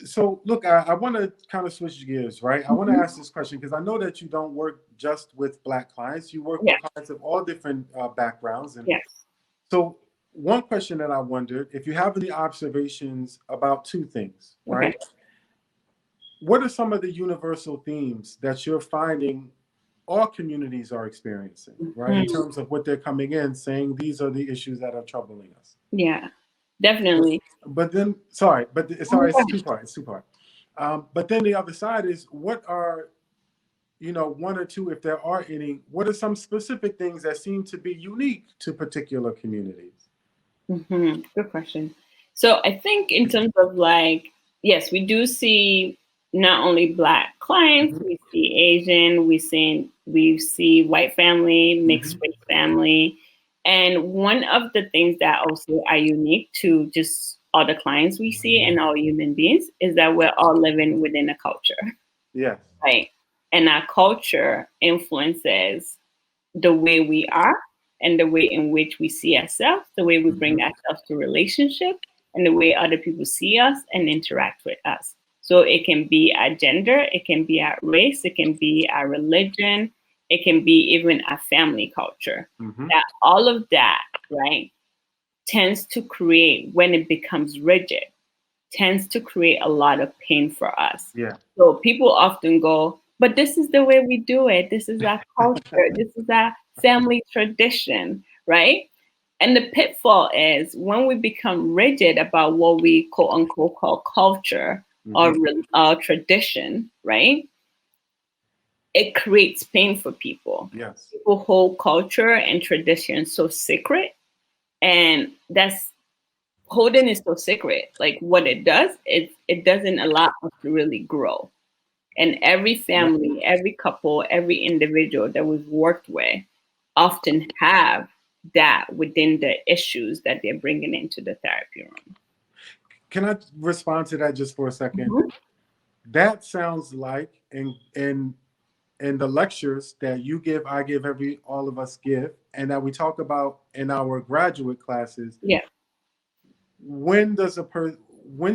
So look, I want to kind of switch gears, right? I want to ask this question because I know that you don't work just with Black clients. You work with Yes, clients of all different backgrounds. And yes. so one question that I wondered, if you have any observations about two things, Okay. right? What are some of the universal themes that you're finding all communities are experiencing, right? In Mhm. terms of what they're coming in saying, these are the issues that are troubling us. Yeah, But, definitely. but then, sorry, but Oh my sorry, it's God. two part. It's two part. But then the other side is, what are, one or two, if there are any, what are some specific things that seem to be unique to particular communities? Good question. So I think in terms of like, yes, we do see not only Black clients, Hmm. we see Asian, we see white family, mixed Hmm. race family, and one of the things that also are unique to just all the clients we see and all human beings is that we're all living within a culture, Yes. right? And our culture influences the way we are and the way in which we see ourselves, the way we Hmm. bring ourselves to relationship, and the way other people see us and interact with us. So it can be our gender, it can be our race, it can be our religion, it can be even our family culture. Hmm. That all of that, right, tends to create when it becomes rigid tends to create a lot of pain for us. Yeah. So people often go, but this is the way we do it. This is our culture. This is our family tradition, right? And the pitfall is when we become rigid about what we quote unquote call culture or, Hmm. or tradition, right? It creates pain for people. Yes. People hold culture and tradition so sacred, and that's holding is so sacred. Like what it does, it doesn't allow us to really grow. And every Yeah. family, every couple, every individual that we've worked with often have that within the issues that they're bringing into the therapy room. Can I respond to that just for a second? Mhm. That sounds like in the lectures that you give, I give, every all of us give, and that we talk about in our graduate classes. Yeah. When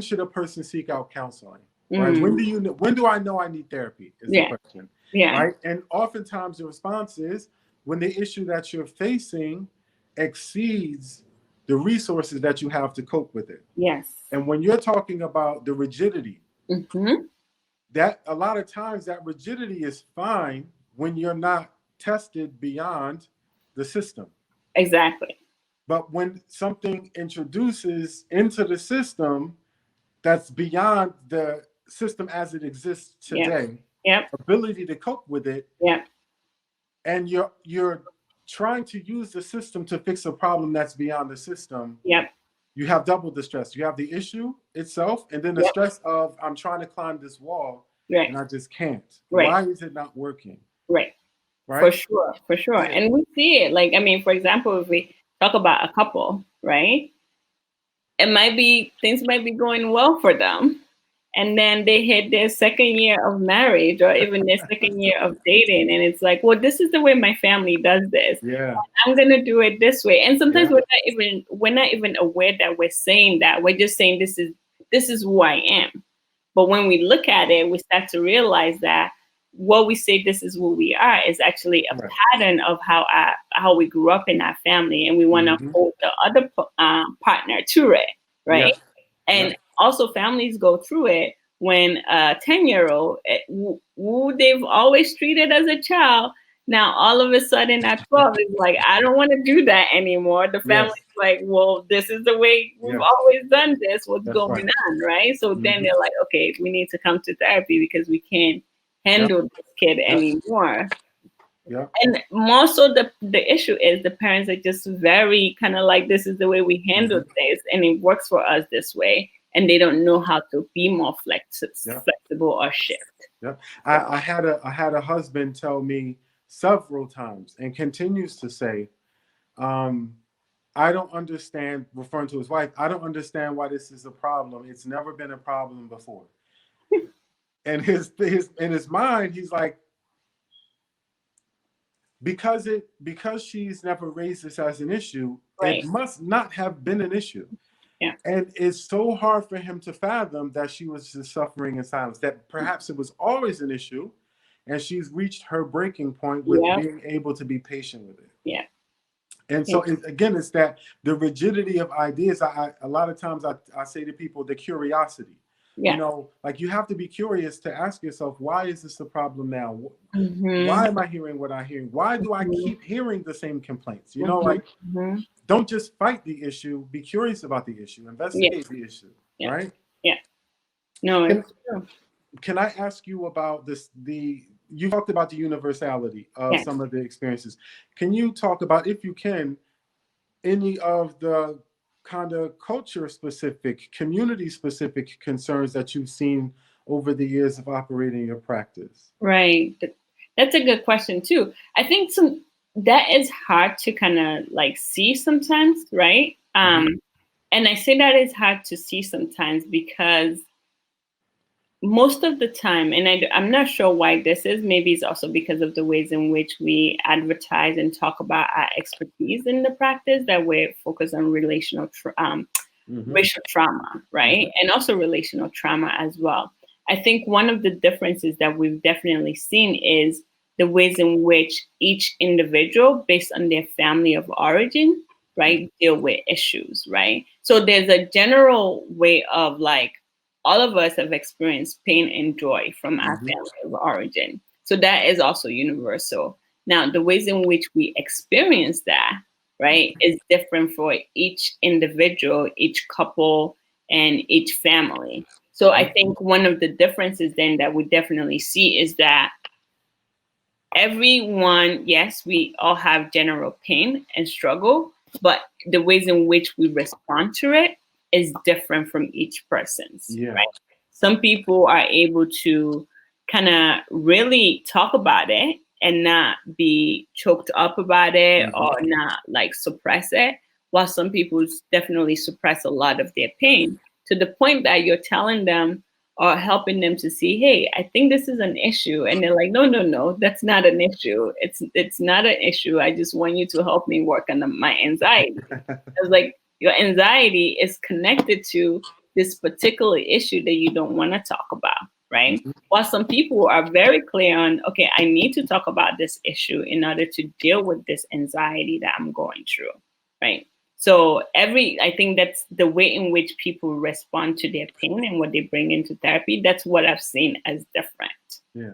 should a person seek out counseling? Right? Mm. When do I know I need therapy? Is the Yeah. question. Yeah. Right? And oftentimes the response is when the issue that you're facing exceeds the resources that you have to cope with it. Yes. And when you're talking about the rigidity, Hmm. that a lot of times that rigidity is fine when you're not tested beyond the system. Exactly. But when something introduces into the system that's beyond the system as it exists Yep. today, Yep. ability to cope with it, Yep. and you're trying to use the system to fix a problem that's beyond the system, Yep. you have double the stress. You have the issue itself, and then the Yep. stress of I'm trying to climb this wall Right. and I just can't. Right. Why is it not working? Right. For Right? sure, for sure. Yeah. And we see it. Like, I mean, for example, if we talk about a couple, right? It might be things might be going well for them. And then they hit their second year of marriage or even their second year of dating. And it's like, well, this is the way my family does this. Yeah. I'm gonna do it this way. And sometimes Yeah. we're not even aware that we're saying that. We're just saying this is who I am. But when we look at it, we start to realize that what we say this is who we are is actually a Right. pattern of how we grew up in our family, and we want to Mm-hmm. hold the other partner to it, Yeah. right? Yeah. And also, families go through it when a 10-year-old, who they've always treated as a child, now all of a sudden at 12 is like, I don't want to do that anymore. The family's Yes. like, well, this is the way we've Yes. always done this. What's That's going right. on, right? So then Mm-hmm. they're like, okay, we need to come to therapy because we can't Yep. handle this kid Yep. anymore. Yep. And more so, the issue is the parents are just very kind of like, this is the way we handle Mm-hmm. this, and it works for us this way, and they don't know how to be more Yep. flexible or shift. Yep. So, I had a husband tell me several times and continues to say, um, I don't understand, referring to his wife, I don't understand why this is a problem. It's never been a problem before. And his in his mind, he's like, because she's never raised this as an issue, it right, must not have been an issue. Yeah. And it's so hard for him to fathom that she was just suffering in silence, that perhaps it was always an issue, and she's reached her breaking point with Yeah. being able to be patient with it. Yeah. And Yeah. so, again, it's that the rigidity of ideas. A lot of times I say to people, the curiosity. You Yeah. know, like you have to be curious to ask yourself, why is this a problem now? Mm-hmm. Why am I hearing what I'm hearing? Why do I Mm-hmm. keep hearing the same complaints? You know, like Mm-hmm. don't just fight the issue, be curious about the issue, Yeah. investigate the issue, Yeah. right? Yeah. No, Can, it's true. can I ask you about this? You talked about the universality of Yeah. some of the experiences. Can you talk about, if you can, any of the kind of culture specific, community specific concerns that you've seen over the years of operating your practice? Right. That's a good question too. I think that is hard to kind of like see sometimes, right? Mm-hmm. And I say that is hard to see sometimes because most of the time, and I'm not sure why this is, maybe it's also because of the ways in which we advertise and talk about our expertise in the practice, that we're focused on Mm-hmm. racial trauma, right? Mm-hmm. And also relational trauma as well. I think one of the differences that we've definitely seen is the ways in which each individual, based on their family of origin, right, deal with issues, right? So there's a general way of like, all of us have experienced pain and joy from our Mm-hmm. family of origin. So that is also universal. Now, the ways in which we experience that, right, is different for each individual, each couple, and each family. So I Mm-hmm. think one of the differences then that we definitely see is that everyone, yes, we all have general pain and struggle, but the ways in which we respond to it is different from each person's, Yeah. right? Some people are able to kind of really talk about it and not be choked up about it Mm-hmm. or not like suppress it, while some people definitely suppress a lot of their pain to the point that you're telling them or helping them to see, hey, I think this is an issue. And they're like, no, no, no, that's not an issue. It's not an issue. I just want you to help me work on my anxiety. It's like your anxiety is connected to this particular issue that you don't want to talk about, right? Mm-hmm. While some people are very clear on, okay, I need to talk about this issue in order to deal with this anxiety that I'm going through, right? So I think that's the way in which people respond to their pain and what they bring into therapy. That's what I've seen as different. Yeah.